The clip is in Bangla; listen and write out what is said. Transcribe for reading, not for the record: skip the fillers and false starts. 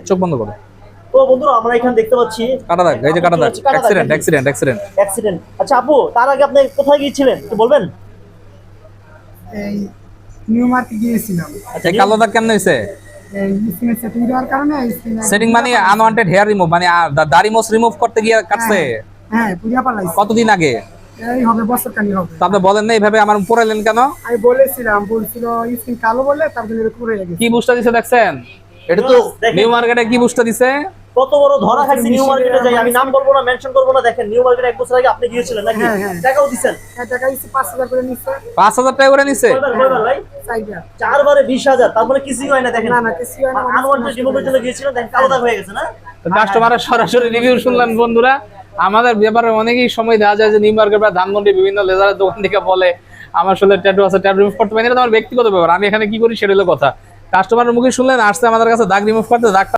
চোখ বন্ধ করো। তো বন্ধুরা আমরা এখানে দেখতে পাচ্ছি কাটা দাগ, এই যে কাটা দাগ, অ্যাক্সিডেন্ট অ্যাক্সিডেন্ট অ্যাক্সিডেন্ট। অ্যাক্সিডেন্ট। আচ্ছা আপু, তার আগে আপনি কোথায় গিয়েছিলেন একটু বলবেন? এই নিউ মার্কেট গিয়েছিলাম। এই কালো দাগ কেমন হয়েছে? এই স্কিনে সেটিং দেওয়ার কারণে স্কিনে সেটিং মানে আনওয়ান্টেড হেয়ার রিমুভ, মানে দাড়ি মোছ রিমুভ করতে গিয়ে কাটছে। হ্যাঁ পুরিয়া পালাইছে। কতদিন আগে? এই হবে বছর খানি হবে। তো আপনি বলেন না এইভাবে আমার পড়াইলেন কেন? আমি বলেছিলাম, বলছিল স্কিন কালো বলে তারপর এরকম হয়ে গেছে। কি বুস্টার দিছে দেখছেন? এটা তো নিউ মার্কেটে কি বুস্টার দিছে? কত বড় ধরা খাইছে নিউ মার্কেটে যাই। আমি নাম বলবো না, মেনশন করবো না। দেখেন নিউ মার্কেটে 1 বছর আগে আপনি গিয়েছিলেন নাকি? টাকাও দিবেন? হ্যাঁ টাকা দিছি 5000 করে নিছে। 5000 টাকা করে নিছে? কয়বার ভাই? চাইটা 4 বারে 20000। তারপরে কিছুই হয় না। দেখেন না কিছুই হয় না। আনওয়ান্টেড রিমুভের জন্য গিয়েছিলেন, দেখেন কালো দাগ হয়ে গেছে না? তো কাস্টমারের সরাসরি রিভিউ শুনলেন বন্ধুরা। আমাদের ব্যাপারে অনেকেই সময় দেওয়া যায় যে নিউ মার্কেট বা ধানমন্ডি বিভিন্ন লেজারের দোকান থেকে বলে আমার আসলে ট্যাটু আছে, ট্যাটু রিমুভ করতে পারি না। এটা আমার ব্যক্তিগত ব্যাপার, আমি এখানে কি করি সেটা হলো কথা। কাস্টমারের মুখে শুনলেন আসছে আমাদের কাছে দাগ রিমুভ করতে, দাগ